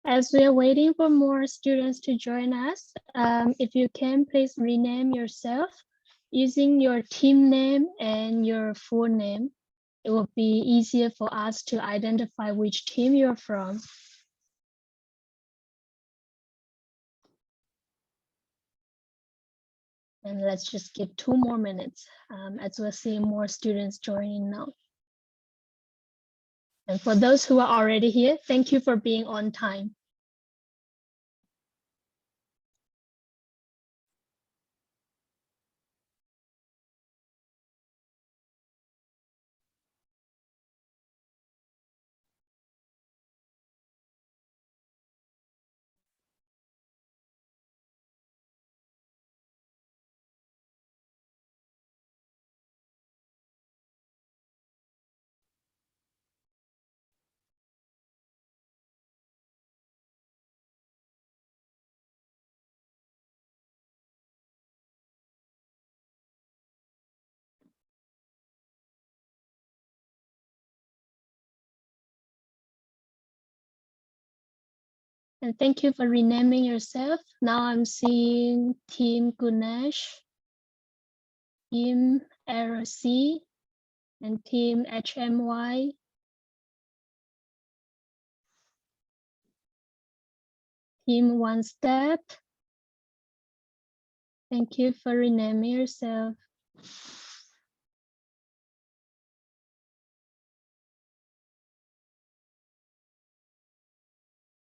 As we are waiting for more students to join us, if you can, please rename yourself using your team name and your full name. It will be easier for us to identify which team you're from. And let's just give 2 more minutes as we're seeing more students joining now. And for those who are already here, thank you for being on time. And thank you for renaming yourself. Now I'm seeing Team Gunesh, Team RC, and Team HMY. Team One Step. Thank you for renaming yourself.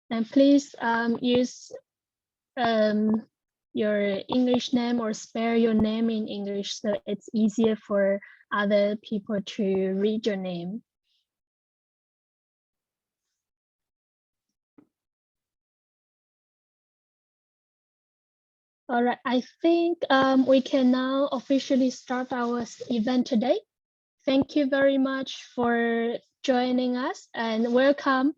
And please use your English name or spell your name in English so it's easier for other people to read your name. All right, I think we can now officially start our event today. Thank you very much for joining us and welcome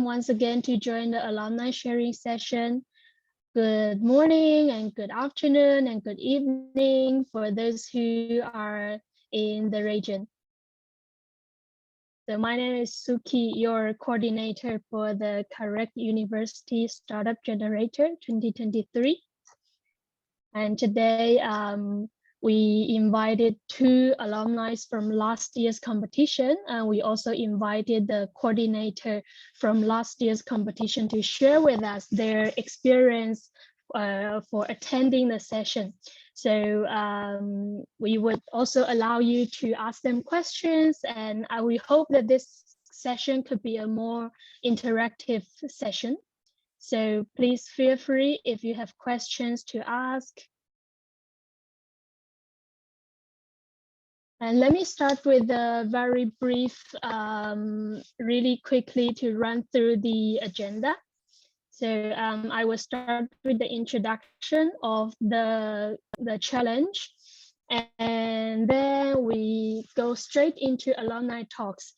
once again to join the alumni sharing session. Good morning and good afternoon and good evening for those who are in the region. So my name is Suki, your coordinator for the CAREC University Startup Generator 2023. And today we invited 2 alumni from last year's competition, and we also invited the coordinator from last year's competition to share with us their experience for attending the session. So we would also allow you to ask them questions, and we hope that this session could be a more interactive session. So please feel free if you have questions to ask. And let me start with a very brief, really quickly to run through the agenda. So I will start with the introduction of the challenge. And then we go straight into alumni talks.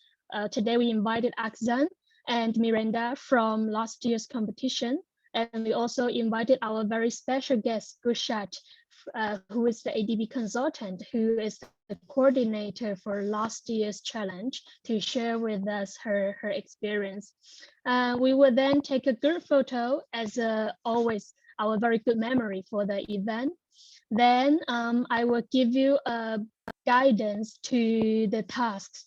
Today we invited Akzan and Miranda from last year's competition. And we also invited our very special guest, Gushat, who is the ADB consultant, who is the coordinator for last year's challenge, to share with us her experience. We will then take a group photo as always, our very good memory for the event. Then I will give you a guidance to the tasks.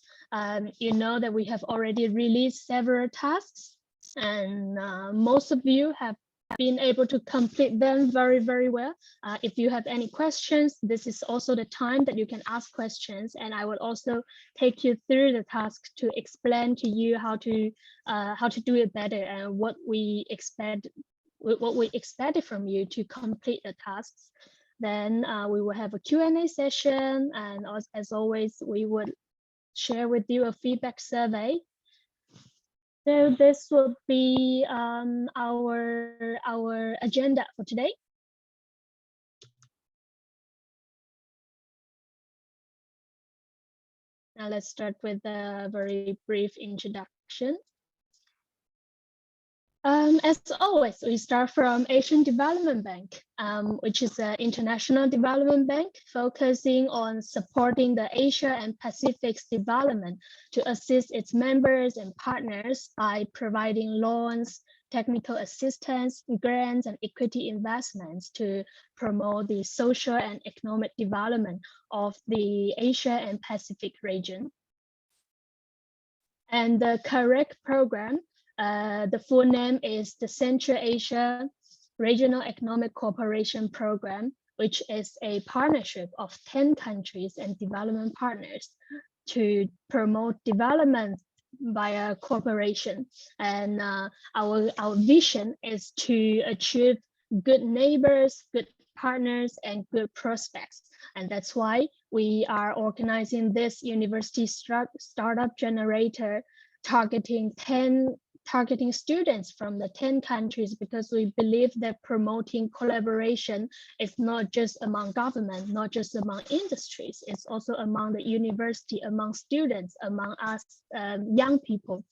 You know that we have already released several tasks, and most of you have been able to complete them very, very well. If you have any questions, this is also the time that you can ask questions, and I will also take you through the task to explain to you how to do it better and what we expected from you to complete the tasks. Then we will have a Q&A session, and as always, we would share with you a feedback survey. So this will be our agenda for today. Now let's start with a very brief introduction. As always, we start from Asian Development Bank, which is an international development bank focusing on supporting the Asia and Pacific's development to assist its members and partners by providing loans, technical assistance, grants, and equity investments to promote the social and economic development of the Asia and Pacific region. And the CAREC program, the full name is the Central Asia Regional Economic Cooperation Program, which is a partnership of 10 countries and development partners to promote development via cooperation. And our vision is to achieve good neighbors, good partners, and good prospects. And that's why we are organizing this university startup generator targeting students from the 10 countries, because we believe that promoting collaboration is not just among government, not just among industries, it's also among the university, among students, among us young people.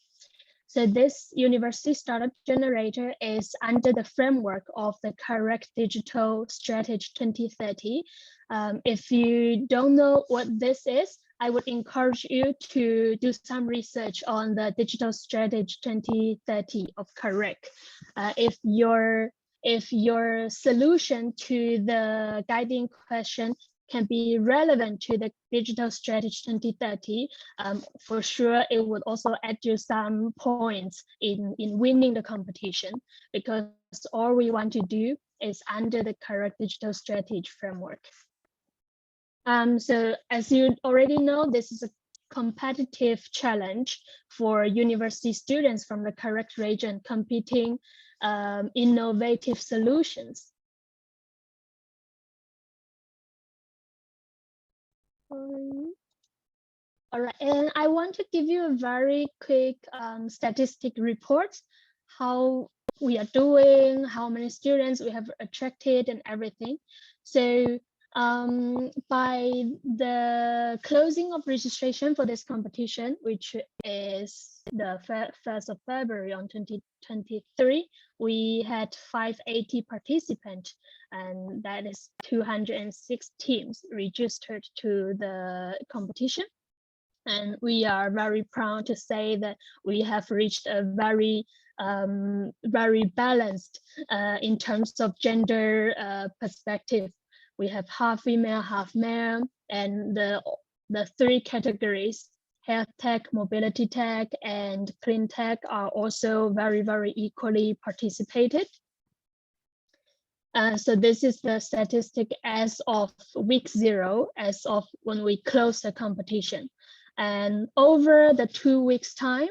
So this university startup generator is under the framework of the CAREC Digital Strategy 2030. If you don't know what this is, I would encourage you to do some research on the Digital Strategy 2030 of CAREC. If your solution to the guiding question can be relevant to the Digital Strategy 2030, for sure it would also add you some points in winning the competition, because all we want to do is under the correct digital strategy framework. So as you already know, this is a competitive challenge for university students from the correct region competing innovative solutions. All right, and I want to give you a very quick statistic report, how we are doing, how many students we have attracted and everything. So by the closing of registration for this competition, which is the 1st of February on 2023, we had 580 participants, and that is 206 teams registered to the competition. And we are very proud to say that we have reached a very balanced in terms of gender perspective. We have half female, half male, and the 3 categories, health tech, mobility tech, and clean tech, are also very equally participated. So this is the statistic as of week 0, as of when we closed the competition. And over the 2 weeks time,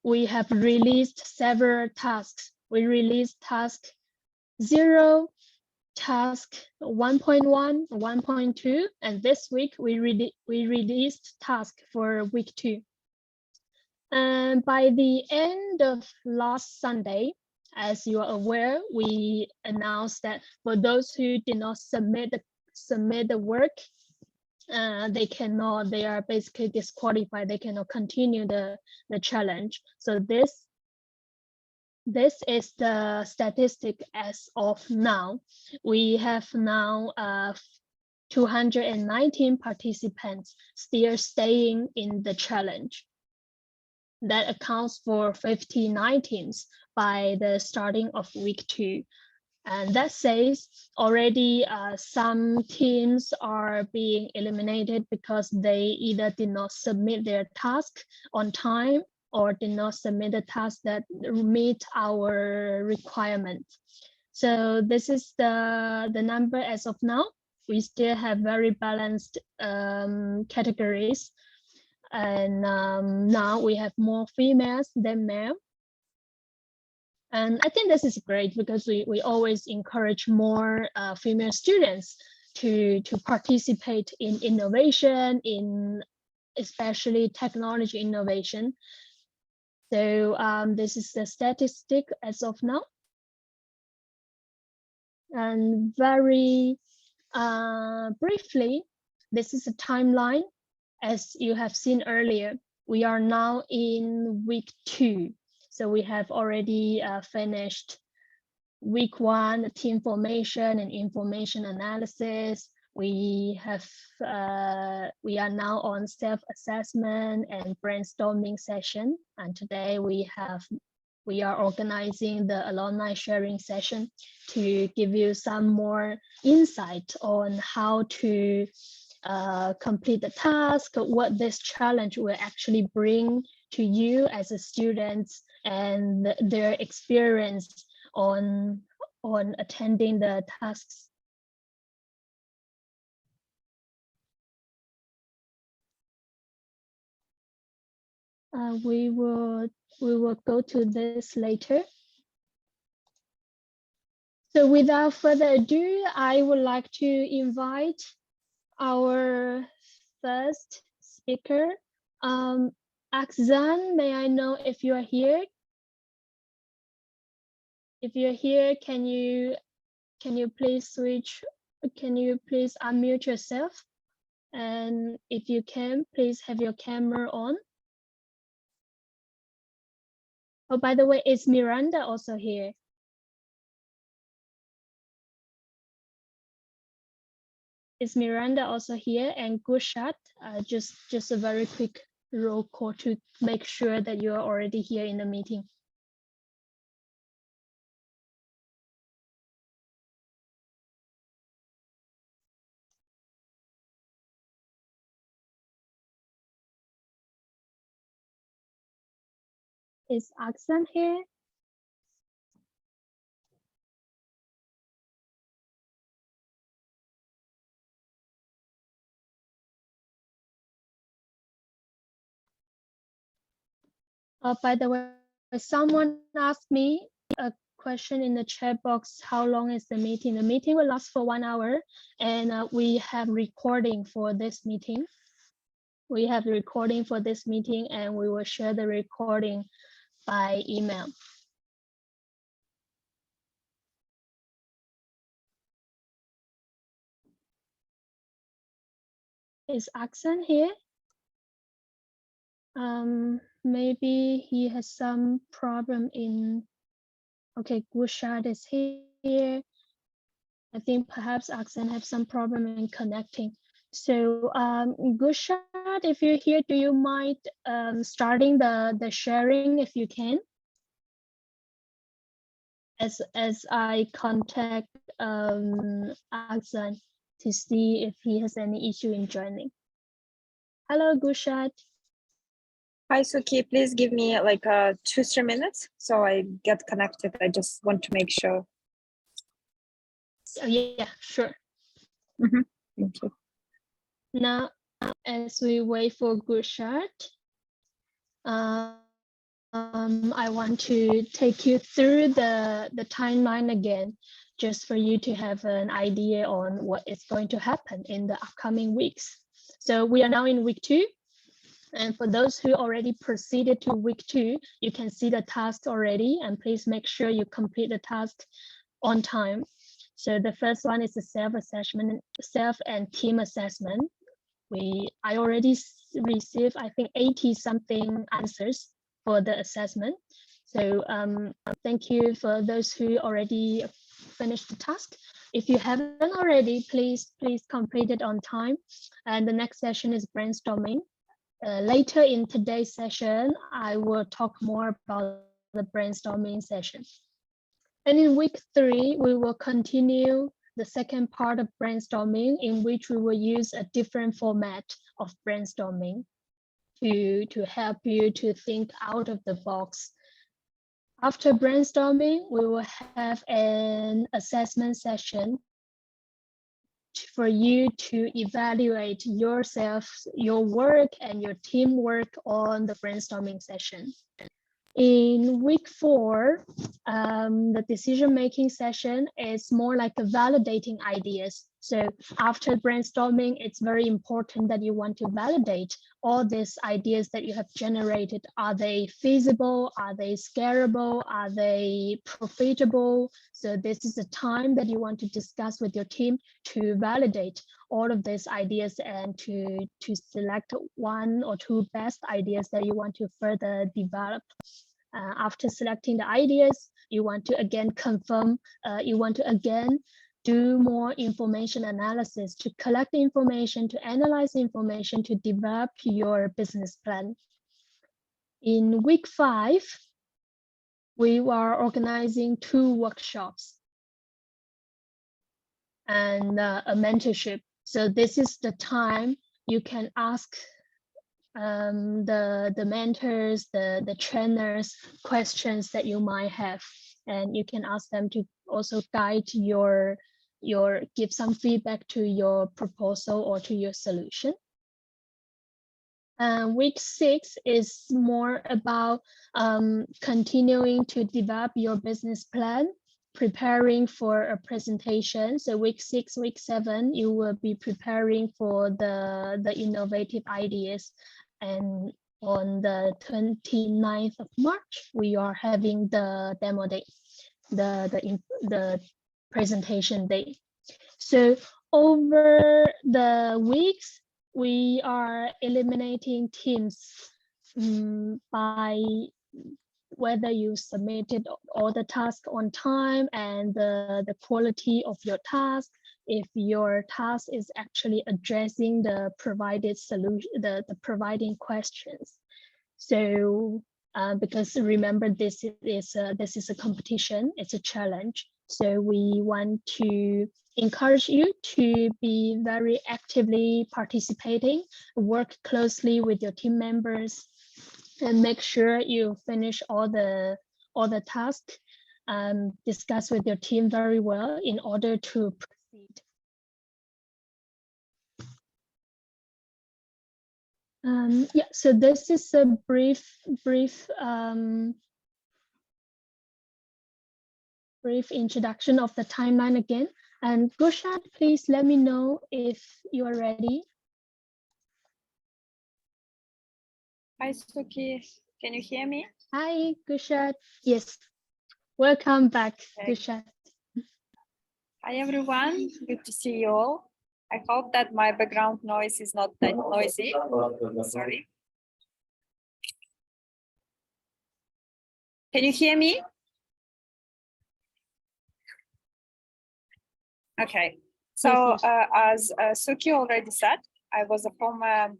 we have released several tasks. We released task 0, task 1.1, 1.2, and this week we released task for week 2. And by the end of last Sunday, as you are aware, we announced that for those who did not submit the work, they are basically disqualified. They cannot continue the challenge. So this is the statistic as of now. We have now 219 participants still staying in the challenge. That accounts for 59 teams by the starting of week 2. And that says already some teams are being eliminated because they either did not submit their task on time or did not submit the task that meet our requirements. So this is the number as of now. We still have very balanced categories. And now we have more females than male. And I think this is great because we always encourage more female students to participate in innovation, in especially technology innovation. So this is the statistic as of now. And very briefly, this is a timeline. As you have seen earlier, we are now in week 2. So we have already finished week 1, team formation and information analysis. We are now on self-assessment and brainstorming session. And today we have we are organizing the alumni sharing session to give you some more insight on how to complete the task, what this challenge will actually bring to you as a student, and their experience on attending the tasks. We will go to this later. So without further ado, I would like to invite our first speaker, Akzan. May I know if you are here? If you're here, can you please unmute yourself? And if you can, please have your camera on. Oh, by the way, is Miranda also here? Is Miranda also here? And Gushat, just a very quick roll call to make sure that you are already here in the meeting. Is Aksan here? By the way, someone asked me a question in the chat box, how long is the meeting? The meeting will last for 1 hour, and we have recording for this meeting. We have the recording for this meeting, and we will share the recording by email. Is Aksan here? Maybe he has some problem in, okay, Gushad is here. I think perhaps Aksan have some problem in connecting. So Gushad, if you're here, do you mind starting the sharing if you can? As I contact Aksan to see if he has any issue in joining. Hello, Gushad. Hi, Suki. Please give me like 2-3 minutes so I get connected. I just want to make sure. Oh, yeah, sure. Thank you. Now, as we wait for Gushad, I want to take you through the timeline again, just for you to have an idea on what is going to happen in the upcoming weeks. So we are now in week 2. And for those who already proceeded to week 2, you can see the tasks already, and please make sure you complete the task on time. So the first one is the self-assessment, self and team assessment. I already received, I think, 80 something answers for the assessment. So thank you for those who already finished the task. If you haven't already, please complete it on time. And the next session is brainstorming. Later in today's session, I will talk more about the brainstorming session. And in week 3, we will continue the second part of brainstorming, in which we will use a different format of brainstorming to help you to think out of the box. After brainstorming, we will have an assessment session for you to evaluate yourself, your work, and your teamwork on the brainstorming session. In week 4, the decision-making session is more like a validating ideas. So after brainstorming, it's very important that you want to validate all these ideas that you have generated. Are they feasible? Are they scalable? Are they profitable? So this is the time that you want to discuss with your team to validate all of these ideas and to select 1 or 2 best ideas that you want to further develop. After selecting the ideas, you want to again confirm, you want to again do more information analysis to collect the information, to analyze information, to develop your business plan. In week 5, we are organizing 2 workshops and a mentorship. So this is the time you can ask the mentors, the trainers questions that you might have, and you can ask them to also guide your give some feedback to your proposal or to your solution. Week 6 is more about continuing to develop your business plan, preparing for a presentation. So week 6, week 7, you will be preparing for the innovative ideas. And on the 29th of March, we are having the demo day, the presentation day. So over the weeks, we are eliminating teams by whether you submitted all the tasks on time and the quality of your task, if your task is actually addressing the provided solution, the providing questions. So because remember, this is a competition, it's a challenge. So we want to encourage you to be very actively participating, work closely with your team members, and make sure you finish all the tasks, discuss with your team very well in order to proceed. Yeah, so this is a brief introduction of the timeline again. And Gurshad, please let me know if you are ready. Hi, Suki. Can you hear me? Hi, Gurshad. Yes. Welcome back, Okay. Gurshad. Hi, everyone. Good to see you all. I hope that my background noise is not that noisy. Sorry. Can you hear me? Okay. So as Suki already said, I was a former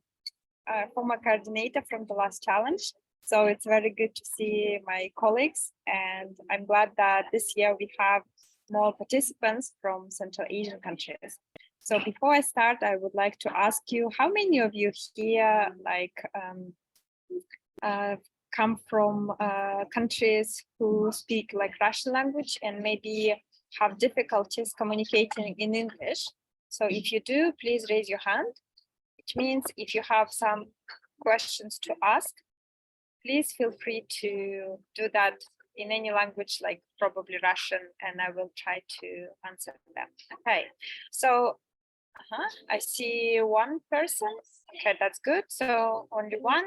coordinator from the last challenge. So it's very good to see my colleagues, and I'm glad that this year we have more participants from Central Asian countries. So before I start, I would like to ask you, how many of you here come from countries who speak like Russian language and maybe have difficulties communicating in English? So if you do, please raise your hand. Which means if you have some questions to ask, please feel free to do that in any language, like probably Russian, and I will try to answer them. Okay, so I see one person. Okay, that's good. So only one.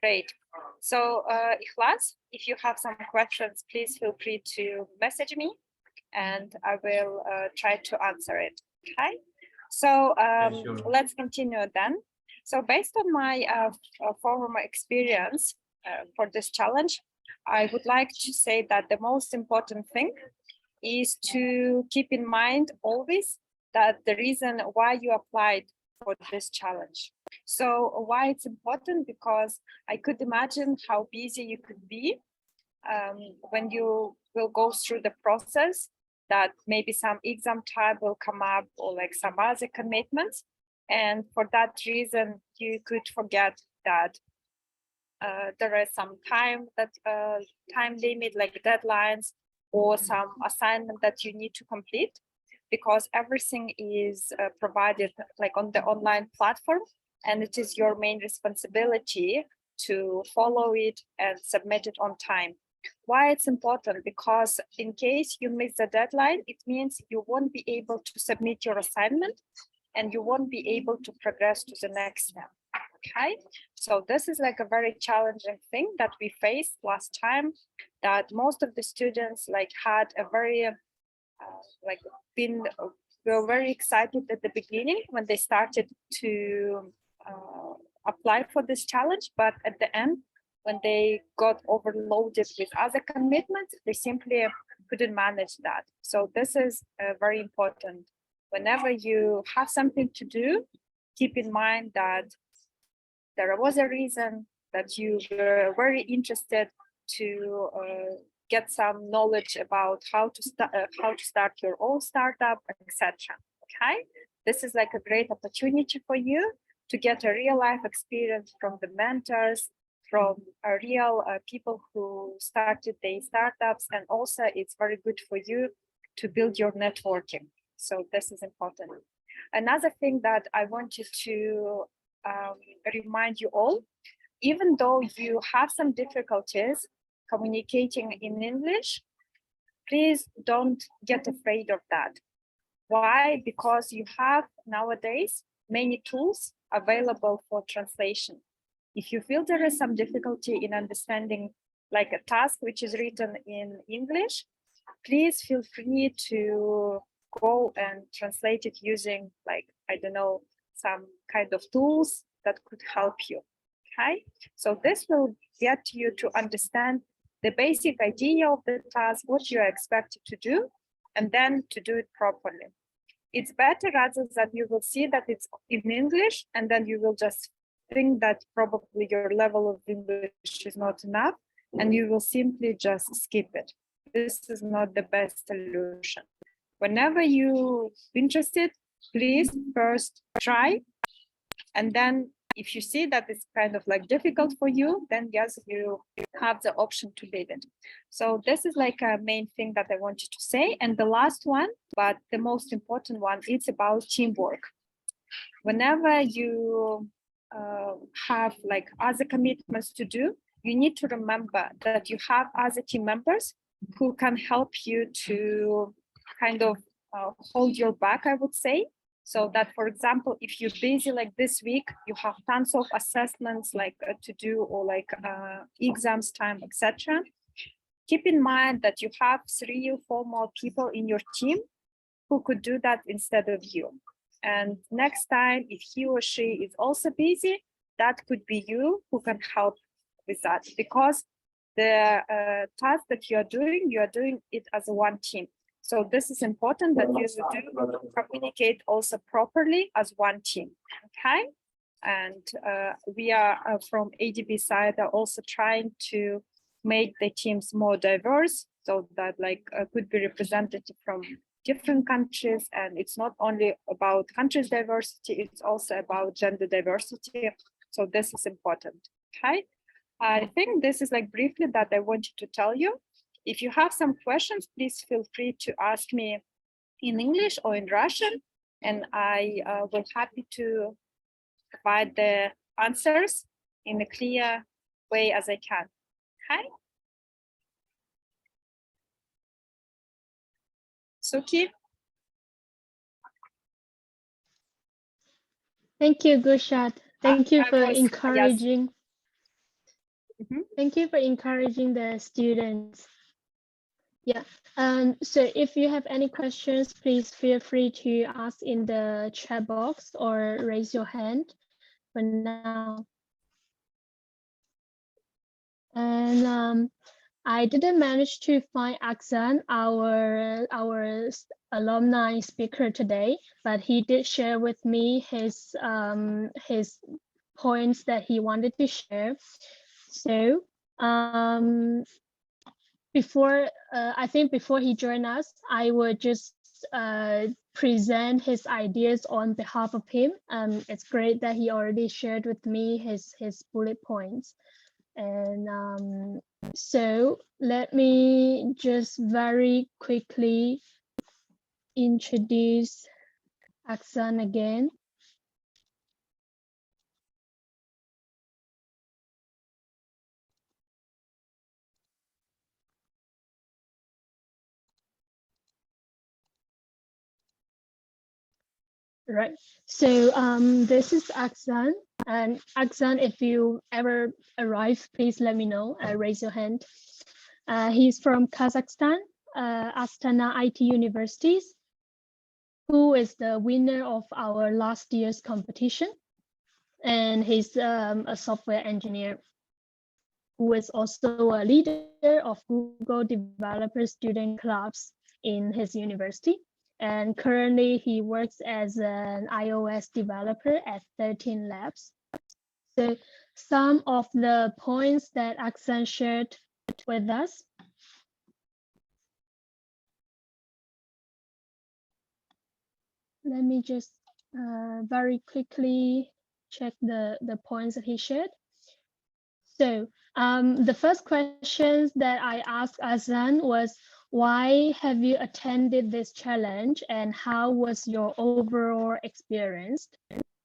Great. So Ikhlas, if you have some questions, please feel free to message me and I will try to answer it. Okay. So sure. Let's continue then. So based on my former experience for this challenge, I would like to say that the most important thing is to keep in mind always that the reason why you applied for this challenge. So why it's important, because I could imagine how busy you could be when you will go through the process, that maybe some exam time will come up or like some other commitments. And for that reason, you could forget that there is some time limit, like deadlines or some assignment that you need to complete, because everything is provided like on the online platform, and it is your main responsibility to follow it and submit it on time. Why it's important? Because in case you miss the deadline, it means you won't be able to submit your assignment and you won't be able to progress to the next step. Okay, so this is like a very challenging thing that we faced last time, that most of the students like had a very were very excited at the beginning when they started to apply for this challenge, but at the end, when they got overloaded with other commitments, they simply couldn't manage that. So this is very important. Whenever you have something to do, keep in mind that there was a reason, that you were very interested to get some knowledge about how to start your own startup, etc. Okay, this is like a great opportunity for you to get a real life experience from the mentors, from real people who started their startups, and also it's very good for you to build your networking. So this is important. Another thing that I wanted to remind you all, even though you have some difficulties communicating in English, please don't get afraid of that. Why? Because you have nowadays many tools available for translation. If you feel there is some difficulty in understanding like a task which is written in English, please feel free to go and translate it using, like, I don't know, some kind of tools that could help you. Okay, so this will get you to understand the basic idea of the task, what you are expected to do, and then to do it properly. It's better rather than you will see that it's in English and then you will just think that probably your level of English is not enough and you will simply just skip it. This is not the best solution. Whenever you're interested, please first try, and then if you see that it's kind of like difficult for you, then yes, you have the option to leave it. So this is like a main thing that I wanted to say. And the last one, but the most important one, it's about teamwork. Whenever you have like other commitments to do, you need to remember that you have other team members who can help you to kind of hold your back, I would say. So that, for example, if you're busy like this week, you have tons of assessments like to do, or like exams time, etc. Keep in mind that you have 3 or 4 more people in your team who could do that instead of you. And next time, if he or she is also busy, that could be you who can help with that, because the task that you are doing it as a one team. So this is important that you do communicate also properly as one team, okay? And we are from ADB side are also trying to make the teams more diverse, so that like could be represented from different countries. And it's not only about countries diversity, it's also about gender diversity. So this is important, okay? I think this is like briefly that I wanted to tell you. If you have some questions, please feel free to ask me in English or in Russian, and I will happy to provide the answers in a clear way as I can. Okay. Suki? Thank you, Gushat. Thank you for Yes. encouraging. Mhm. Thank you for encouraging the students. Yeah. So if you have any questions, please feel free to ask in the chat box or raise your hand for now. And I didn't manage to find Aksan, our alumni speaker today, but he did share with me his points that he wanted to share. So I think before he joined us, I would just present his ideas on behalf of him. It's great that he already shared with me his bullet points. And so let me just very quickly introduce Aksan again. Right. So this is Aksan. And Aksan, if you ever arrive, please let me know. Raise your hand. He's from Kazakhstan, Astana IT Universities, who is the winner of our last year's competition. And he's a software engineer who is also a leader of Google Developer Student Clubs in his university. And currently he works as an iOS developer at 13 Labs. So some of the points that Aksan shared with us. Let me just very quickly check the points that he shared. So the first questions that I asked Azan was, why have you attended this challenge and how was your overall experience?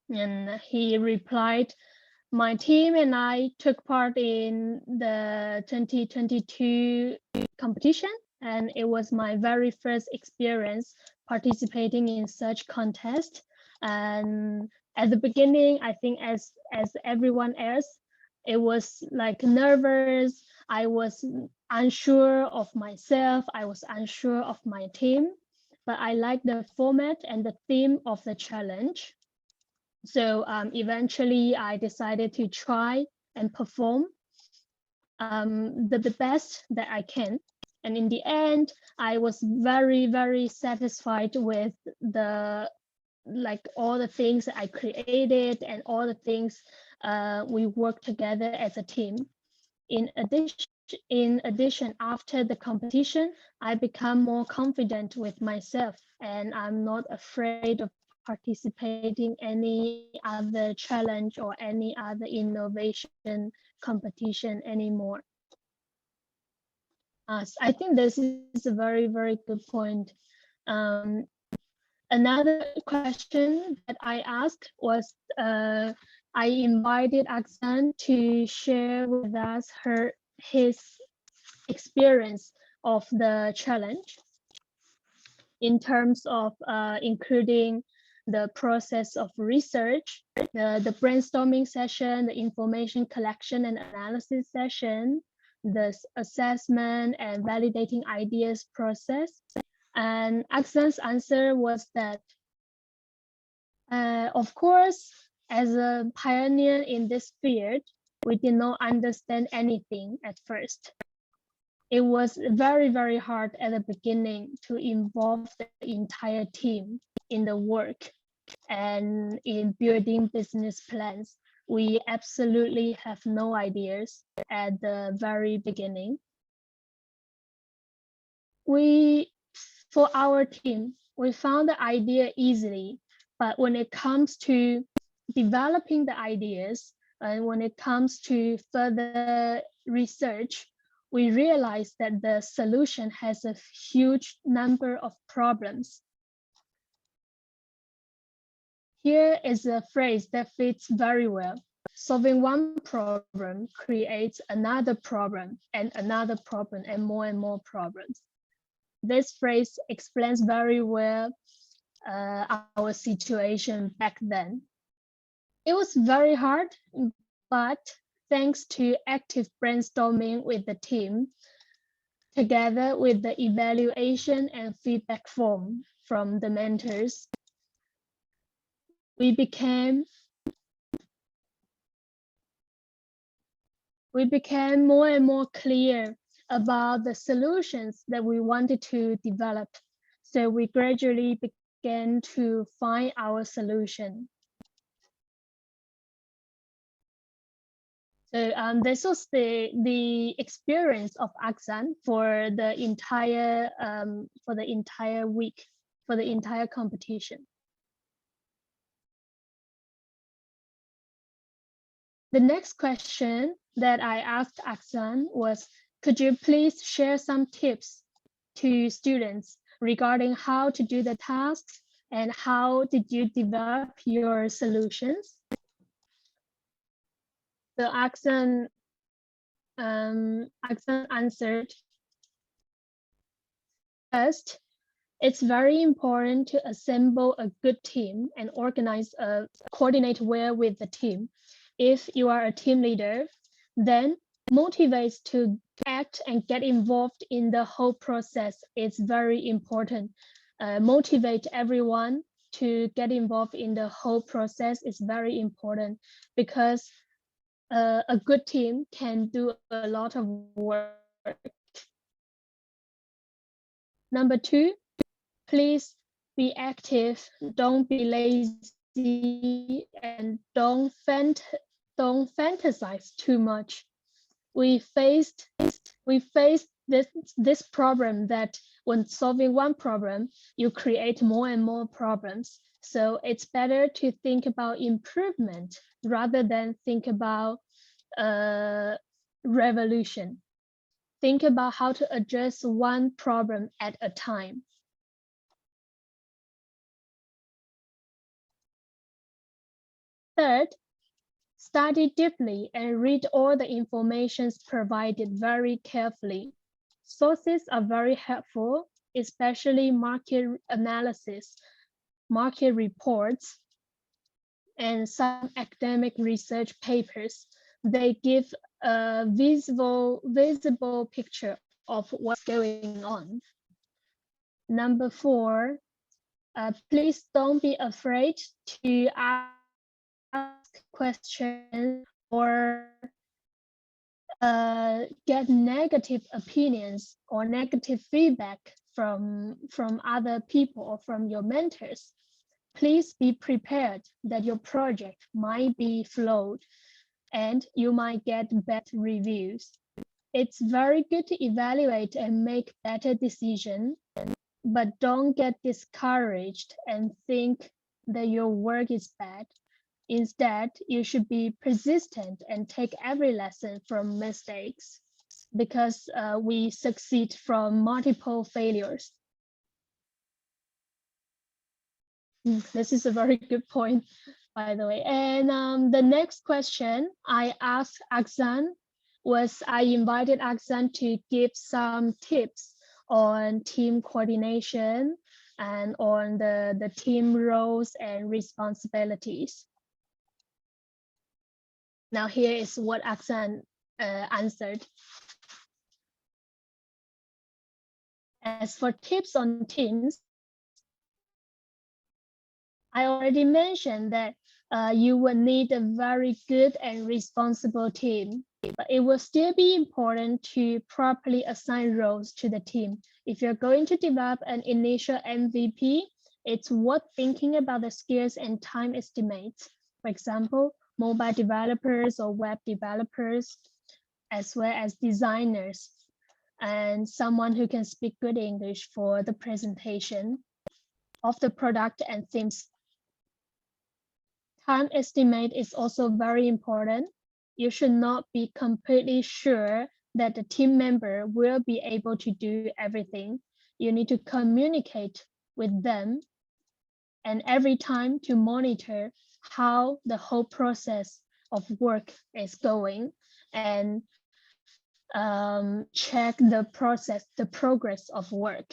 And he replied, my team and I took part in the 2022 competition, and it was my very first experience participating in such contest. And at the beginning, I think as everyone else, it was like nervous. I was unsure of myself. I was unsure of my team, but I liked the format and the theme of the challenge. So eventually I decided to try and perform the best that I can. And in the end, I was very, very satisfied with all the things that I created and all the things we worked together as a team. In addition, after the competition, I become more confident with myself, and I'm not afraid of participating any other challenge or any other innovation competition anymore. I think this is a very, very good point. Another question that I asked was, I invited Aksan to share with us his experience of the challenge in terms of including the process of research, the brainstorming session, the information collection and analysis session, the assessment and validating ideas process. And Aksan's answer was that, of course, as a pioneer in this field, we did not understand anything at first. It was very, very hard at the beginning to involve the entire team in the work and in building business plans. We absolutely have no ideas at the very beginning. For our team, we found the idea easily, but when it comes to developing the ideas and when it comes to further research, we realized that the solution has a huge number of problems. Here is a phrase that fits very well. Solving one problem creates another problem and more problems. This phrase explains very well our situation back then. It was very hard, but thanks to active brainstorming with the team, together with the evaluation and feedback form from the mentors, we became more and more clear about the solutions that we wanted to develop. So we gradually began to find our solution. So this was the experience of Aksan for the entire week, for the entire competition. The next question that I asked Aksan was, could you please share some tips to students regarding how to do the tasks and how did you develop your solutions? So Aksan answered, first, it's very important to assemble a good team and coordinate well with the team. If you are a team leader, then motivate to act and get involved in the whole process is very important. Motivate everyone to get involved in the whole process is very important because a good team can do a lot of work. Number two, please be active, don't be lazy, and don't fantasize too much. we faced this problem that when solving one problem, you create more and more problems. So it's better to think about improvement rather than think about revolution. Think about how to address one problem at a time. Third, study deeply and read all the information provided very carefully. Sources are very helpful, especially market analysis, market reports, and some academic research papers. They give a visible picture of what's going on. Number 4, please don't be afraid to ask questions or get negative opinions or negative feedback from other people or from your mentors. Please be prepared that your project might be flawed and you might get bad reviews. It's very good to evaluate and make better decisions, but don't get discouraged and think that your work is bad. Instead, you should be persistent and take every lesson from mistakes because we succeed from multiple failures. This is a very good point, by the way. And the next question I asked Aksan was I invited Aksan to give some tips on team coordination and on the team roles and responsibilities. Now here is what Aksan answered. As for tips on teams, I already mentioned that you will need a very good and responsible team, but it will still be important to properly assign roles to the team. If you're going to develop an initial MVP, it's worth thinking about the skills and time estimates. For example, mobile developers or web developers, as well as designers, and someone who can speak good English for the presentation of the product and themes. Time estimate is also very important. You should not be completely sure that the team member will be able to do everything. You need to communicate with them and every time to monitor how the whole process of work is going and check the progress of work.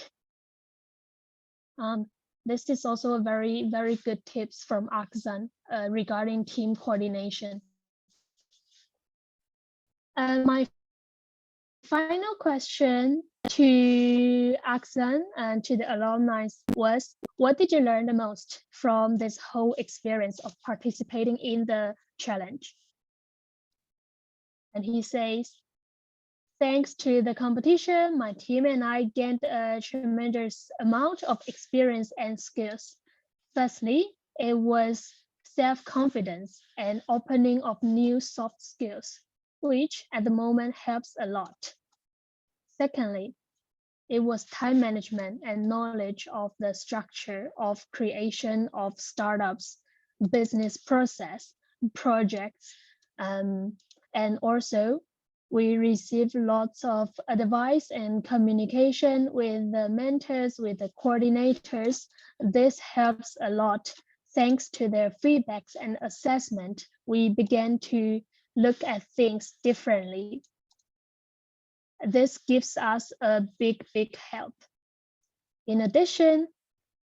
This is also a very, very good tips from Aksan regarding team coordination. And my final question to Aksan and to the alumni was, what did you learn the most from this whole experience of participating in the challenge? And he says, thanks to the competition, my team and I gained a tremendous amount of experience and skills. Firstly, it was self-confidence and opening of new soft skills, which at the moment helps a lot. Secondly, it was time management and knowledge of the structure of creation of startups, business process, projects, and also we received lots of advice and communication with the mentors, with the coordinators. This helps a lot. Thanks to their feedbacks and assessment, we began to look at things differently. This gives us a big help. In addition,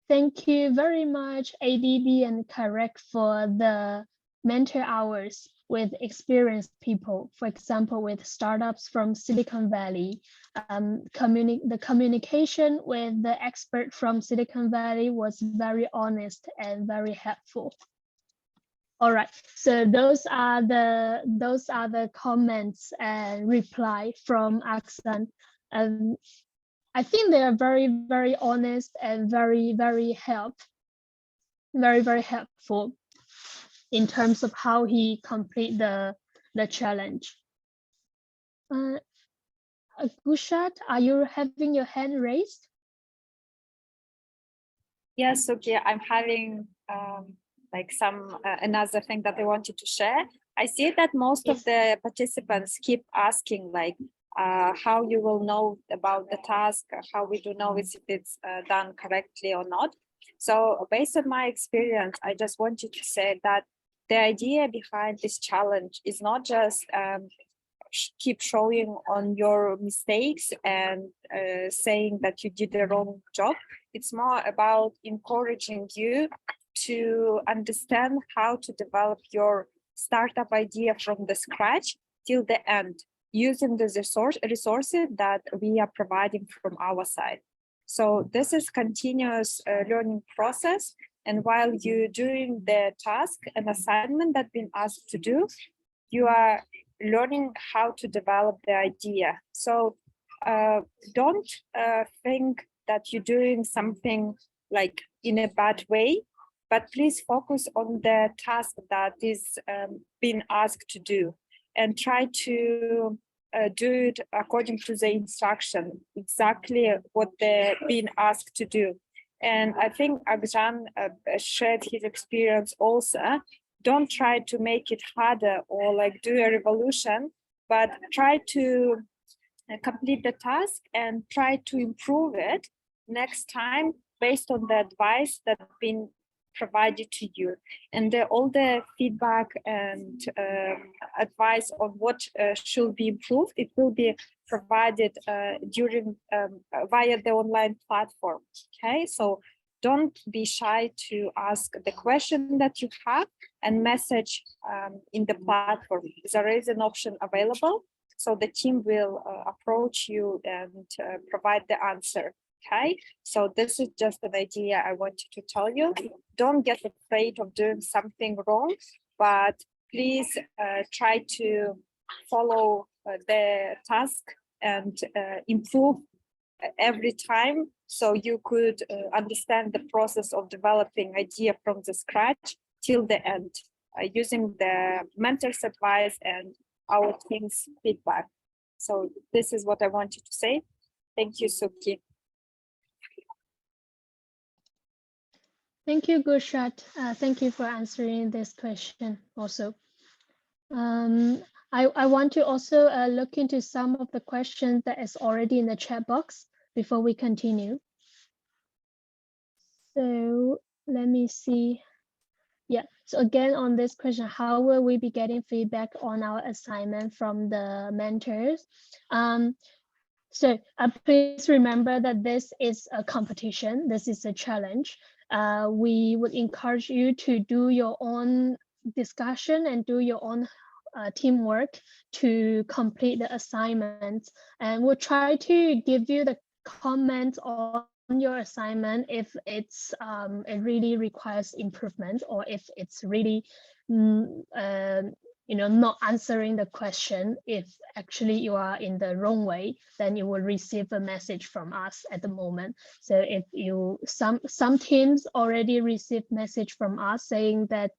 thank you very much ADB and CAREC for the mentor hours with experienced people, for example, with startups from Silicon Valley. The communication with the expert from Silicon Valley was very honest and very helpful. All right, so those are the comments and reply from Aksan. I think they are very, very honest and very, very helpful in terms of how he complete the challenge. Gushat, are you having your hand raised? Yes, okay. I'm having like some another thing that I wanted to share. I see that most of the participants keep asking like how you will know about the task, how we do know if it's done correctly or not. So based on my experience, I just wanted to say that the idea behind this challenge is not just keep showing on your mistakes and saying that you did the wrong job. It's more about encouraging you to understand how to develop your startup idea from the scratch till the end, using the resources that we are providing from our side. So this is continuous learning process. And while you're doing the task and assignment that been asked to do, you are learning how to develop the idea. So don't think that you're doing something like in a bad way, but please focus on the task that is being asked to do and try to do it according to the instruction, exactly what they're being asked to do. And I think Agjan shared his experience also. Don't try to make it harder or like do a revolution, but try to complete the task and try to improve it next time based on the advice that's been provided to you. And all the feedback and advice on what should be improved, it will be provided during via the online platform. Okay, so don't be shy to ask the question that you have and message in the platform. There is an option available, so the team will approach you and provide the answer. Okay, so this is just an idea I wanted to tell you. Don't get afraid of doing something wrong, but please try to follow the task and improve every time, so you could understand the process of developing idea from the scratch till the end, using the mentor's advice and our team's feedback. So this is what I wanted to say. Thank you, Suki. Thank you, Gushat. Thank you for answering this question also. I want to also look into some of the questions that is already in the chat box before we continue. So let me see. Yeah, so again, on this question, how will we be getting feedback on our assignment from the mentors? So please remember that this is a competition. This is a challenge. We would encourage you to do your own discussion and do your own teamwork to complete the assignments. And we'll try to give you the comments on your assignment if it's it really requires improvement, or if it's really not answering the question. If actually you are in the wrong way, then you will receive a message from us at the moment. So if you some teams already received message from us saying that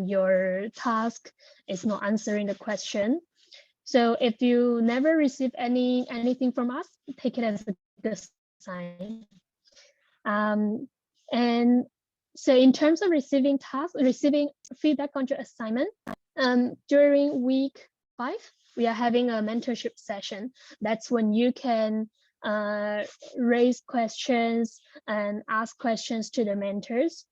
your task is not answering the question. So if you never receive anything from us, take it as a good sign. And so in terms of receiving feedback on your assignment, during week 5, we are having a mentorship session. That's when you can raise questions and ask questions to the mentors.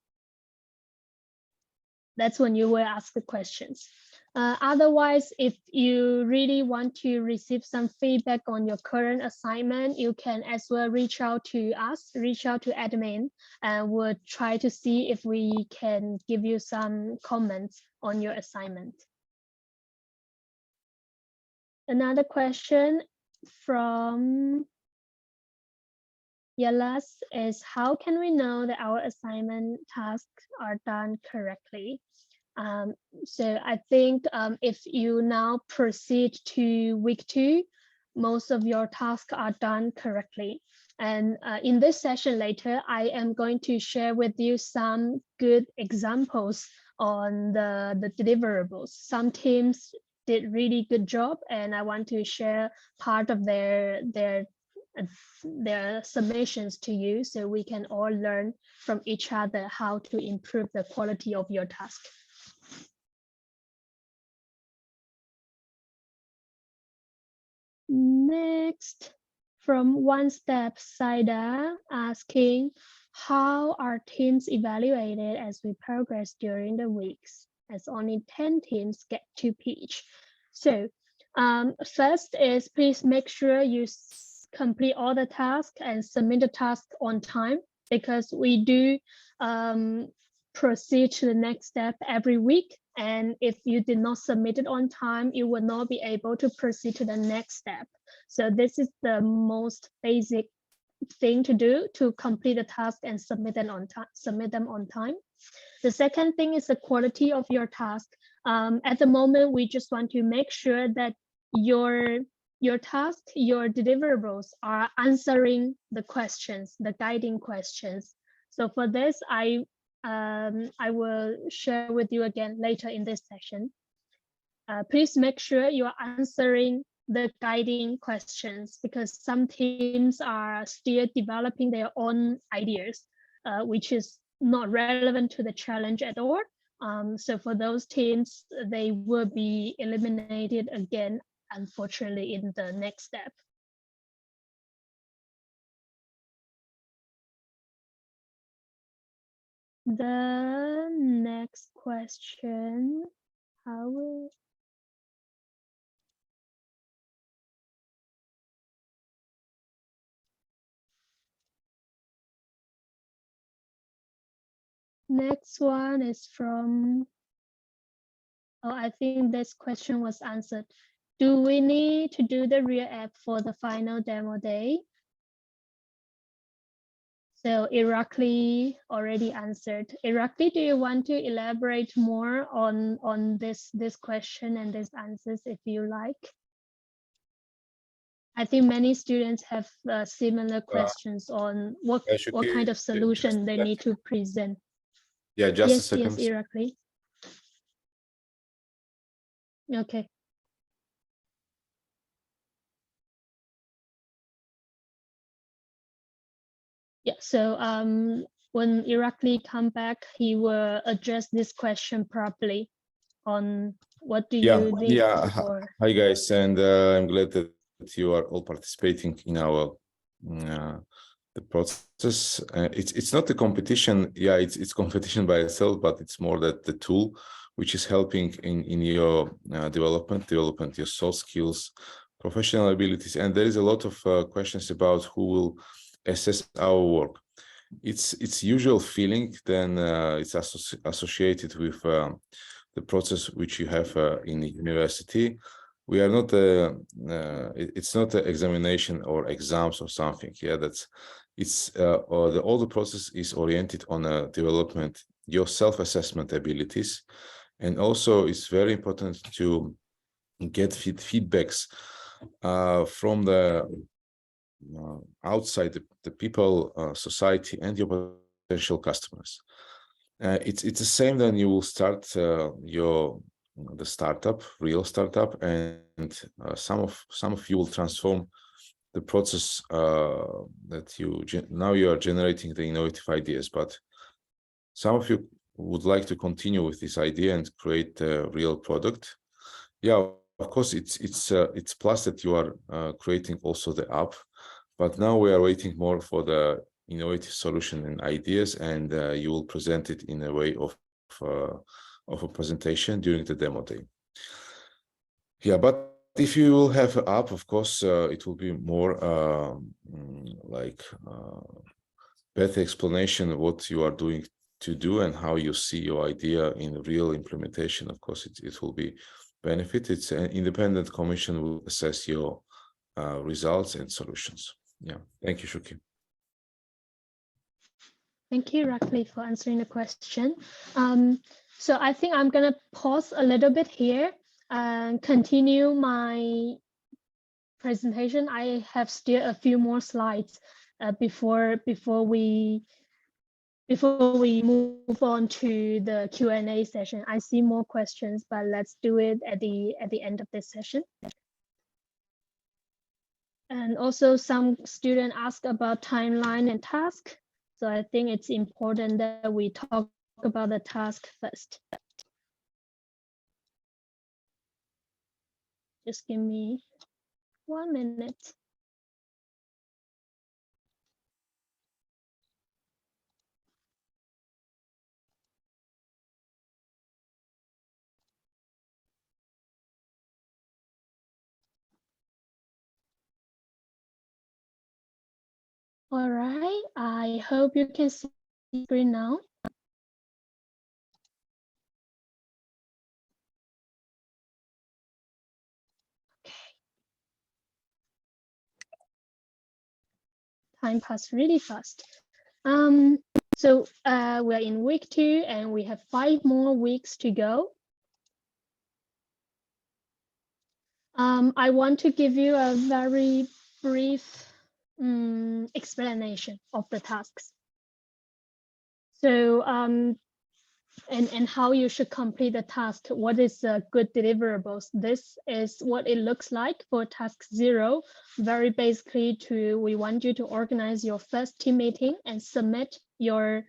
That's when you will ask the questions. Otherwise, if you really want to receive some feedback on your current assignment, you can as well reach out to us, reach out to admin, and we'll try to see if we can give you some comments on your assignment. Another question from Yalas is, how can we know that our assignment tasks are done correctly? So I think if you now proceed to week 2, most of your tasks are done correctly. And in this session later, I am going to share with you some good examples on the deliverables. Some teams did really good job, and I want to share part of their submissions to you, so we can all learn from each other how to improve the quality of your task. Next, from One Step Saida asking, how are teams evaluated as we progress during the weeks, as only 10 teams get to pitch? So first is, please make sure you complete all the tasks and submit the task on time, because we do proceed to the next step every week. And if you did not submit it on time, you will not be able to proceed to the next step. So this is the most basic thing to do, to complete the task and submit them on time. The second thing is the quality of your task. At the moment, we just want to make sure that your task, your deliverables are answering the questions, the guiding questions. So for this, I will share with you again later in this session. Please make sure you are answering the guiding questions, because some teams are still developing their own ideas, which is not relevant to the challenge at all. So for those teams, they will be eliminated again, unfortunately, in the next step. The next question, how will... Next one is from, oh, I think this question was answered. Do we need to do the real app for the final demo day? So Irakli already answered. Irakli, do you want to elaborate more on this question and these answers if you like? I think many students have similar questions on what kind of solution they need to present. Yeah, just yes, a second. Yes, Irakli. Okay. Yeah, so when Irakli come back, he will address this question properly on what do you need. Yeah. Hi guys, and I'm glad that you are all participating in our the process. It's not a competition. Yeah, it's competition by itself, but it's more that the tool which is helping in your development your soft skills, professional abilities, and there is a lot of questions about who will assess our work. It's usual feeling, then it's associated with the process which you have in the university. We are not it's not an examination or exams or something. Yeah, all the process is oriented on development, your self-assessment abilities, and also it's very important to get feedbacks from the outside the people, society, and your potential customers. It's the same. Then you will start the startup, real startup, and some of you will transform the process that now you are generating the innovative ideas, but some of you would like to continue with this idea and create a real product. Yeah, of course, it's plus that you are creating also the app, but now we are waiting more for the innovative solution and ideas, and you will present it in a way of a presentation during the demo day. Yeah, but if you will have an app, of course, it will be more better explanation of what you are doing to do and how you see your idea in real implementation. Of course, it will be benefit. It's an independent commission will assess your results and solutions. Yeah, thank you, Shuki. Thank you, Irakli, for answering the question. So I think I'm going to pause a little bit here and continue my presentation. I have still a few more slides before we before we move on to the Q&A session, I see more questions, but let's do it at the end of this session. And also some students ask about timeline and task. So I think it's important that we talk about the task first. Just give me 1 minute. All right, I hope you can see the screen now. Time passed really fast. So we're in week 2 and we have 5 more weeks to go. I want to give you a very brief explanation of the tasks. So and how you should complete the task. What is good deliverables? This is what it looks like for task 0. Very basically, we want you to organize your first team meeting and submit your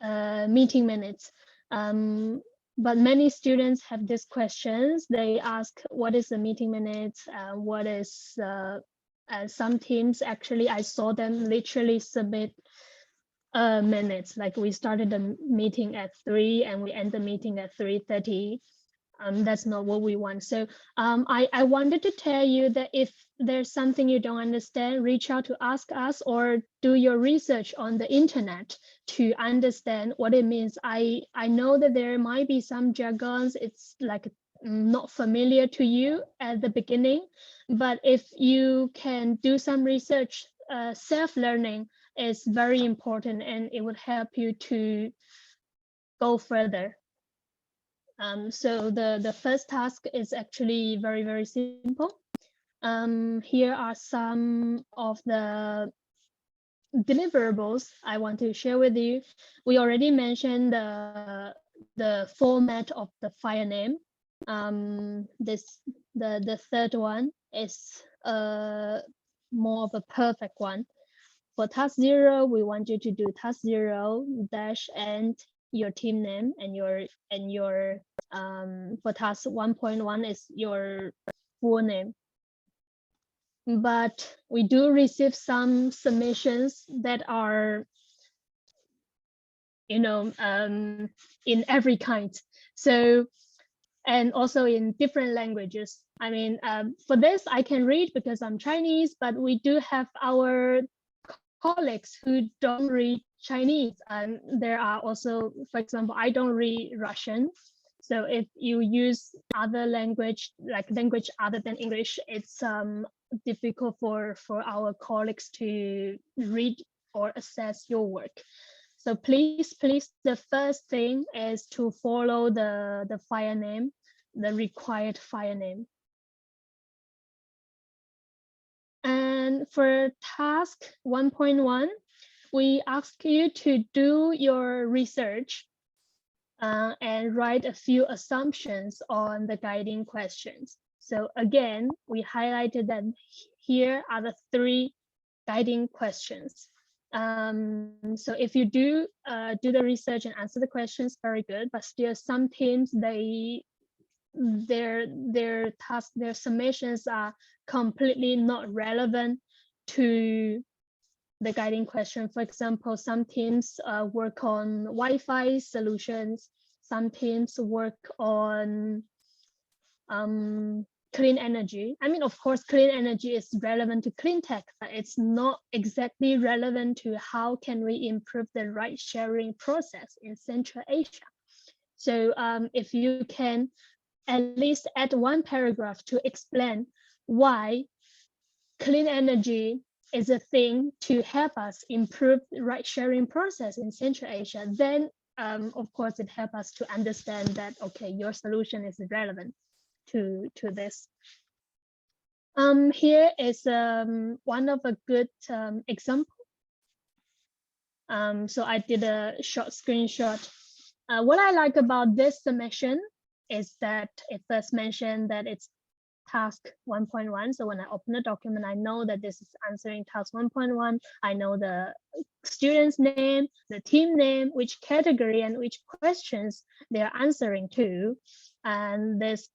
meeting minutes. But many students have these questions. They ask, what is the meeting minutes? What is some teams, actually, I saw them literally submit minutes. Like we started the meeting at 3 and we end the meeting at 3:30. That's not what we want. So I wanted to tell you that if there's something you don't understand, reach out to ask us or do your research on the internet to understand what it means. I know that there might be some jargons, it's like not familiar to you at the beginning, but if you can do some research, self-learning is very important and it would help you to go further. So the first task is actually very, very simple. Here are some of the deliverables I want to share with you. We already mentioned the format of the file name. The third one is more of a perfect one. For task 0, we want you to do task 0 dash and your team name and your for task 1.1 is your full name. But we do receive some submissions that are, you know, in every kind. So, and also in different languages. I mean, for this I can read because I'm Chinese, but we do have our colleagues who don't read Chinese, and there are also, for example, I don't read Russian. So if you use other language, like language other than English, it's difficult for our colleagues to read or assess your work. So please, the first thing is to follow the file name, the required file name. And for task 1.1, we ask you to do your research and write a few assumptions on the guiding questions. So again, we highlighted that here are the 3 guiding questions. So if you do the research and answer the questions, very good, but still some teams, their task, their submissions are completely not relevant to the guiding question. For example, some teams work on Wi-Fi solutions, some teams work on clean energy. I mean, of course, clean energy is relevant to clean tech, but it's not exactly relevant to how can we improve the ride sharing process in Central Asia. So if you can at least add 1 paragraph to explain why clean energy is a thing to help us improve the ride sharing process in Central Asia, then of course it helps us to understand that, okay, your solution is relevant to this. Here is one of a good example. So I did a short screenshot. What I like about this submission is that it first mentioned that it's task 1.1. So when I open the document, I know that this is answering task 1.1. I know the student's name, the team name, which category and which questions they're answering to. And this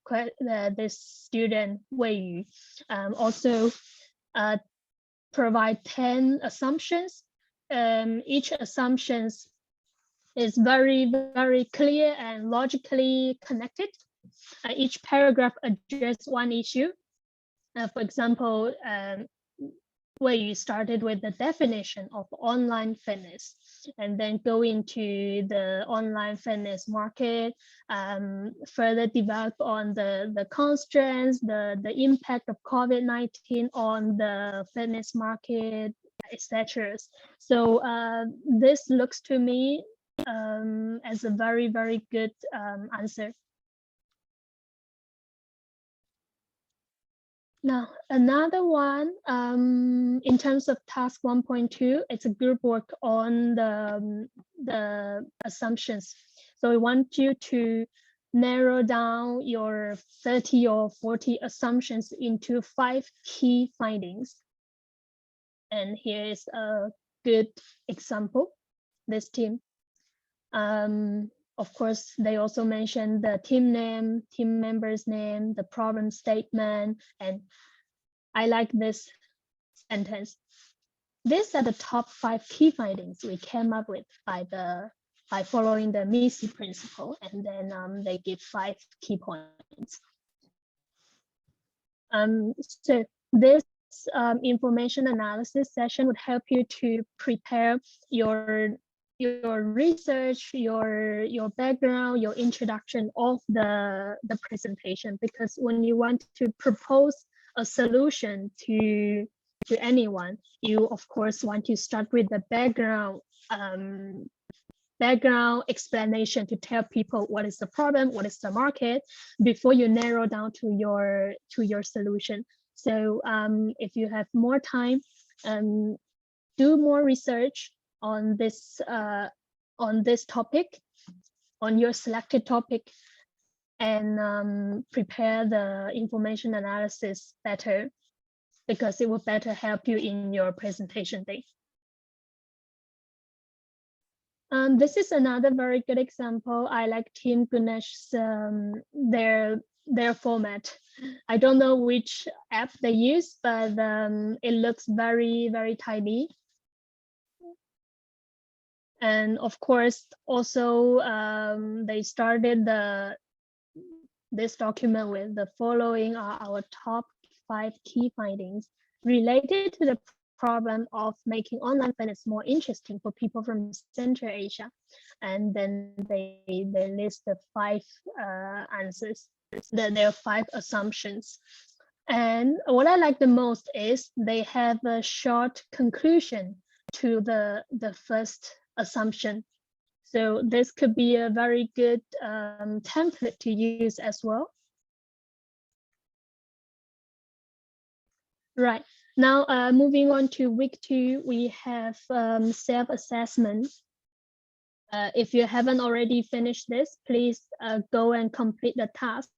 student Wei Yu also provide 10 assumptions. Each assumptions is very, very clear and logically connected. Each paragraph addresses one issue. For example, where you started with the definition of online fitness and then go into the online fitness market, further develop on the constraints, the impact of COVID-19 on the fitness market, etc. So this looks to me as a very, very good answer. Now, another one, in terms of task 1.2, it's a group work on the assumptions. So we want you to narrow down your 30 or 40 assumptions into 5 key findings. And here is a good example, this team. Of course, they also mentioned the team name, team member's name, the problem statement, and I like this sentence. These are the top 5 key findings we came up with by following the MISI principle, and then they give 5 key points. So this information analysis session would help you to prepare your research, your background, your introduction of the presentation, because when you want to propose a solution to anyone, you of course want to start with the background explanation to tell people what is the problem, what is the market, before you narrow down to your solution. So if you have more time, do more research on this topic, on your selected topic, and prepare the information analysis better, because it will better help you in your presentation day. This is another very good example. I like Team Ganesh's their format. I don't know which app they use, but it looks very, very tidy. And of course, also they started this document with the following are our top 5 key findings related to the problem of making online fitness more interesting for people from Central Asia. And then they list the 5 answers. There are 5 assumptions. And what I like the most is they have a short conclusion to the first assumption. So this could be a very good template to use as well. Right, now moving on to week 2, we have self-assessment. If you haven't already finished this, please go and complete the task.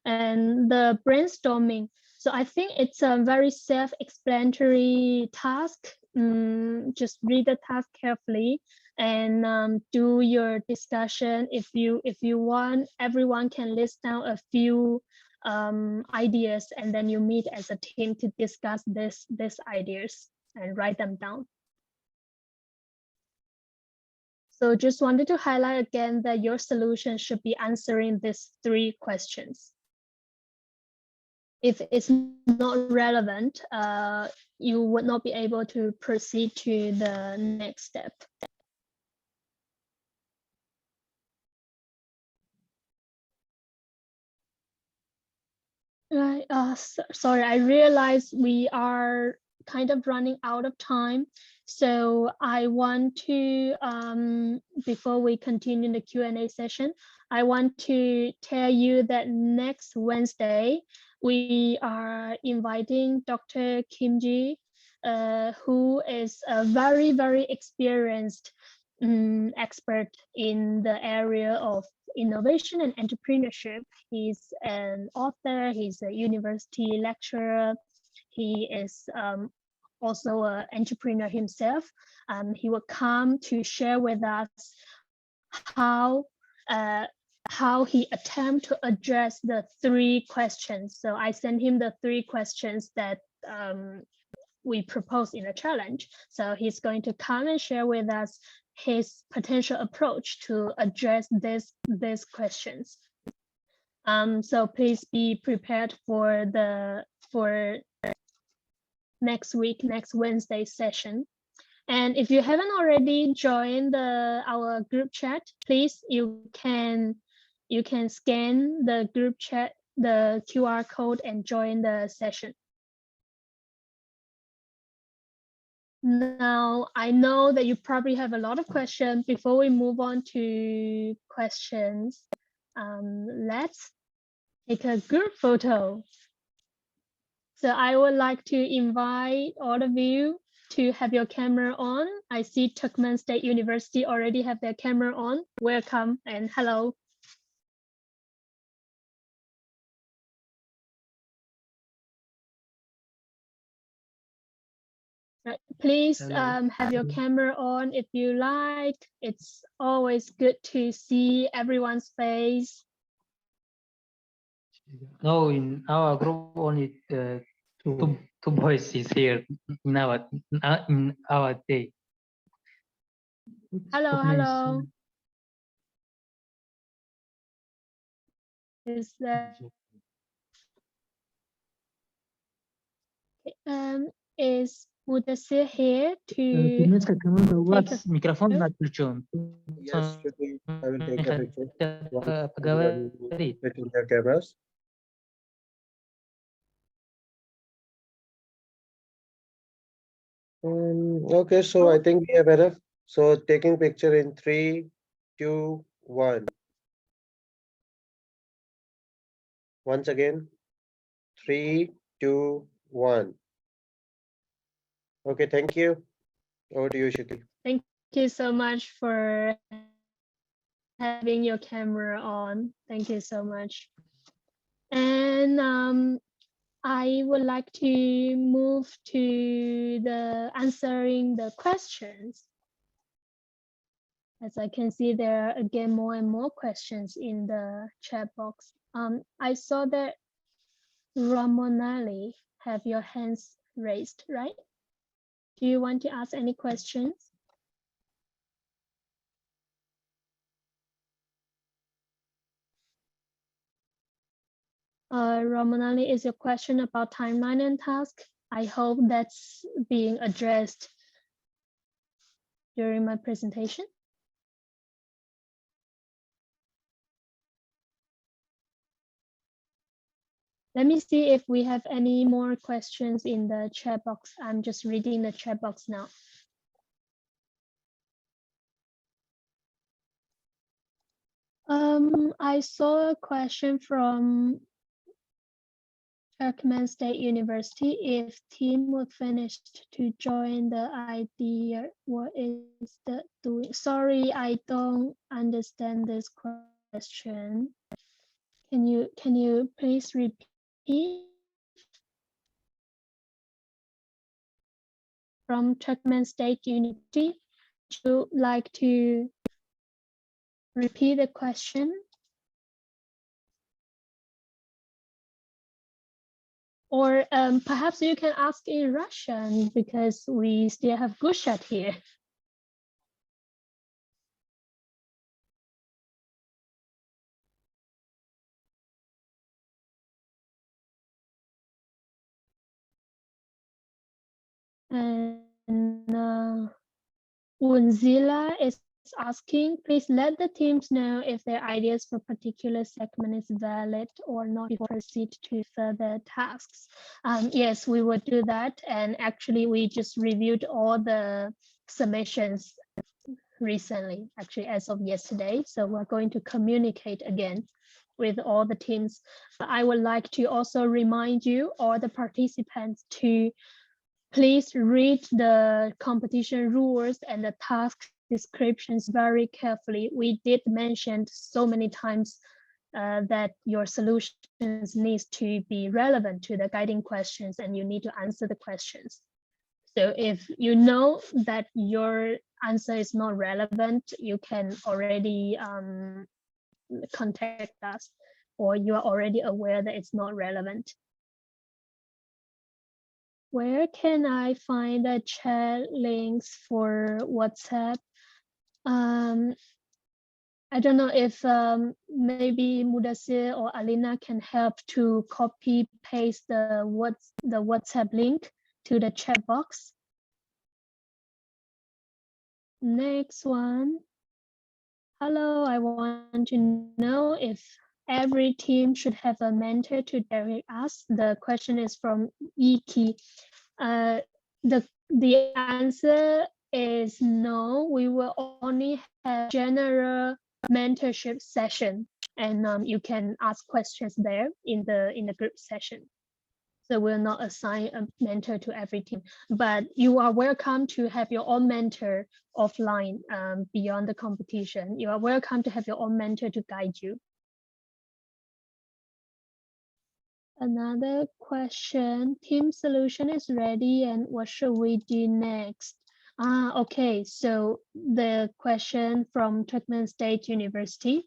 And the brainstorming, so I think it's a very self-explanatory task. Just read the task carefully and do your discussion. If you want, everyone can list down a few ideas, and then you meet as a team to discuss these ideas and write them down. So just wanted to highlight again that your solution should be answering these 3 questions. If it's not relevant, you would not be able to proceed to the next step. Right. Sorry, I realize we are kind of running out of time. So I want to, before we continue the Q&A session, I want to tell you that next Wednesday, we are inviting Dr. Kim Ji who is a very, very experienced expert in the area of innovation and entrepreneurship. He's an author, he's a university lecturer, he is also an entrepreneur himself. He will come to share with us how he attempt to address the 3 questions. So I sent him the 3 questions that we proposed in the challenge. So he's going to come and share with us his potential approach to address these questions. So please be prepared for next week, next Wednesday session. And if you haven't already joined our group chat, please you can scan the group chat, the QR code, and join the session. Now, I know that you probably have a lot of questions. Before we move on to questions, let's take a group photo. So I would like to invite all of you to have your camera on. I see Turkmen State University already have their camera on. Welcome and hello. Right. Please have your camera on if you like. It's always good to see everyone's face. No, in our group only two boys is here in our day. Hello, hello. Is that is Mudasir here to Mikrofon açmışım. Yes, Shruti, I will take a picture. Switching their cameras. Okay, so I think we have enough. So taking picture in 3, 2, 1. Once again, 3, 2, 1. Okay, thank you. Over to you, Shruti. Thank you so much for having your camera on. Thank you so much. And I would like to move to the answering the questions. As I can see, there are again more and more questions in the chat box. I saw that Ramonali have your hands raised, right? Do you want to ask any questions? Ramonali, is your question about timeline and task? I hope that's being addressed during my presentation. Let me see if we have any more questions in the chat box. I'm just reading the chat box now. I saw a question from Turkmen State University. If team were finished to join the idea, what is the doing? Sorry, I don't understand this question. Can you please repeat? From Turkmen State University, would you like to repeat the question? Or perhaps you can ask in Russian because we still have Gushat here. And Unzila is asking, please let the teams know if their ideas for particular segment is valid or not before proceed to further tasks. Yes, we would do that. And actually, we just reviewed all the submissions recently, actually as of yesterday. So we're going to communicate again with all the teams. But I would like to also remind you, all the participants, to please read the competition rules and the task descriptions very carefully. We did mention so many times that your solutions needs to be relevant to the guiding questions and you need to answer the questions. So if you know that your answer is not relevant, you can already contact us, or you are already aware that it's not relevant. Where can I find the chat links for WhatsApp? I don't know if maybe Mudasir or Alina can help to copy paste the WhatsApp link to the chat box. Next one. Hello, I want to know if every team should have a mentor to direct us. The question is from Iki. The answer is no. We will only have general mentorship session, and you can ask questions there in the group session. So we'll not assign a mentor to every team, but you are welcome to have your own mentor offline beyond the competition. You are welcome to have your own mentor to guide you. Another question, team solution is ready and what should we do next? Okay, so the question from Turkmen State University.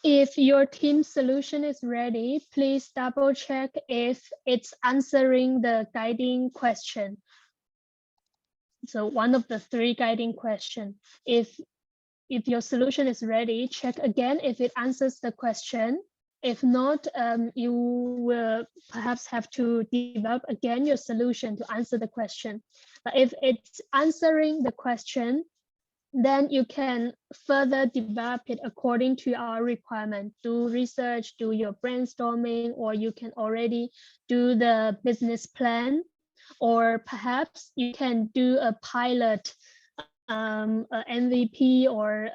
If your team solution is ready, please double check if it's answering the guiding question. So one of the 3 guiding questions. If your solution is ready, check again if it answers the question. If not, you will perhaps have to develop again your solution to answer the question. But if it's answering the question, then you can further develop it according to our requirement. Do research, do your brainstorming, or you can already do the business plan, or perhaps you can do a pilot, a MVP, or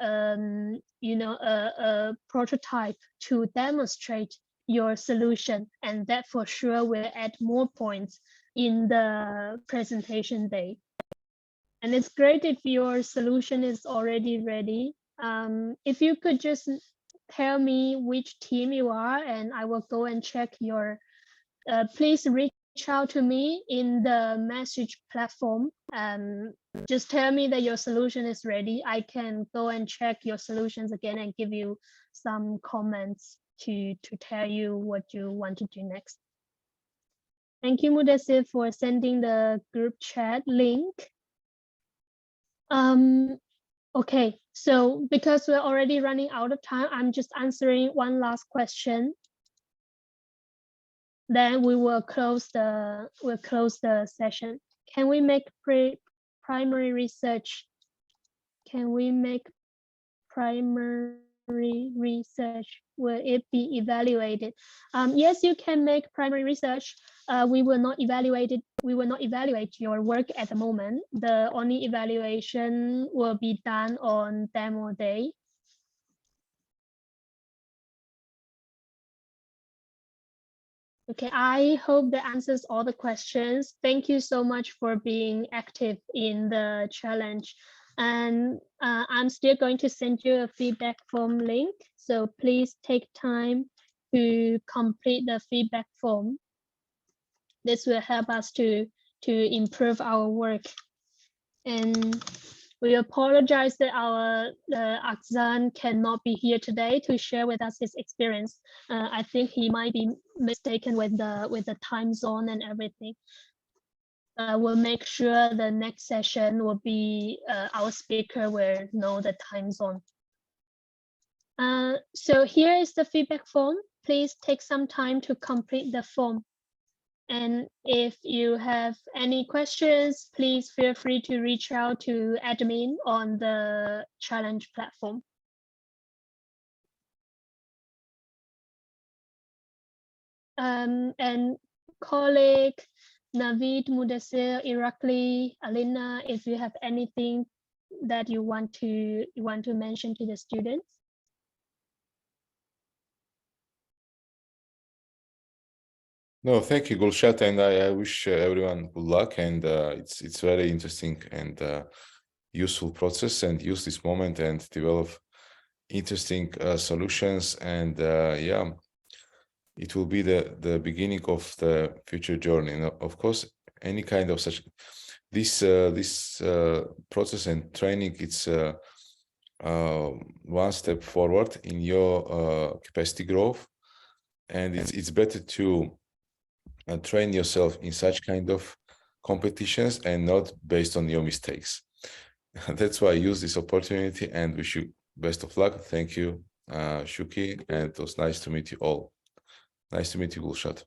a prototype to demonstrate your solution, and that for sure will add more points in the presentation day. And it's great if your solution is already ready. If you could just tell me which team you are, and I will go and check your, please reach out to me in the message platform. Just tell me that your solution is ready. I can go and check your solutions again and give you some comments to tell you what you want to do next. Thank you, Mudasir, for sending the group chat link. Okay, so because we're already running out of time, I'm just answering one last question. Then we will close the session. Can we make primary research? Can we make primary research? Will it be evaluated? Yes, you can make primary research. We will not evaluate it. We will not evaluate your work at the moment. The only evaluation will be done on demo day. Okay, I hope that answers all the questions. Thank you so much for being active in the challenge. And I'm still going to send you a feedback form link. So please take time to complete the feedback form. This will help us to improve our work. And we apologize that our Aksan cannot be here today to share with us his experience. I think he might be mistaken with the time zone and everything. We'll make sure the next session will be our speaker will know the time zone. So here is the feedback form. Please take some time to complete the form. And if you have any questions, please feel free to reach out to admin on the challenge platform. And colleague Navid, Mudasir, Irakli, Alina, if you have anything that you want to mention to the students. No, thank you, Gulshat, and I wish everyone good luck. And it's very interesting and useful process, and use this moment and develop interesting solutions. And yeah, it will be the beginning of the future journey. And of course, any kind of such this process and training, it's one step forward in your capacity growth, and it's better to train yourself in such kind of competitions and not based on your mistakes. That's why I use this opportunity and wish you best of luck. Thank you, Shuki, and it was nice to meet you all. Nice to meet you, Gulshat.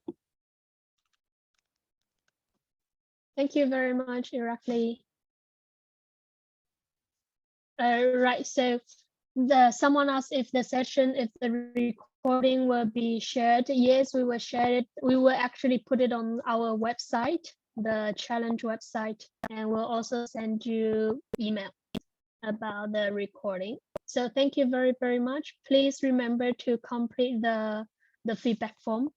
Thank you very much, Irakli. Right, so someone asked if the recording will be shared. Yes, we will share it. We will actually put it on our website, the challenge website, and we'll also send you email about the recording. So thank you very, very much. Please remember to complete the feedback form.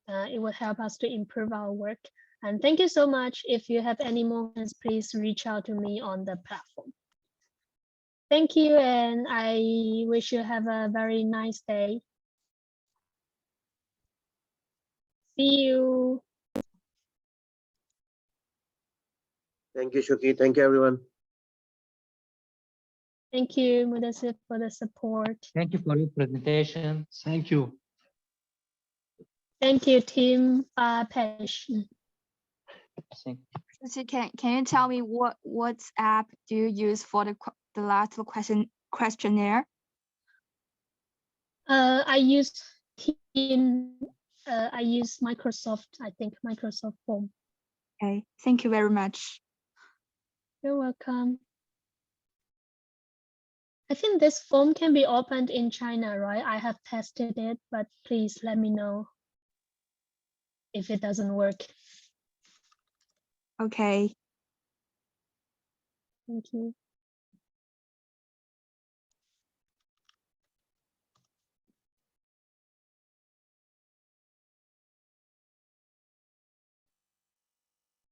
It will help us to improve our work. And thank you so much. If you have any more questions, please reach out to me on the platform. Thank you, and I wish you have a very nice day. See you. Thank you, Shuki. Thank you, everyone. Thank you, Mudassir, for the support. Thank you for your presentation. Thank you. Thank you, team Pesh. Thank Lucy, can you tell me what app do you use for the last questionnaire? I use team. I use Microsoft. I think Microsoft Form. Okay, thank you very much. You're welcome. I think this form can be opened in China, right? I have tested it, but please let me know if it doesn't work. Okay. Thank you.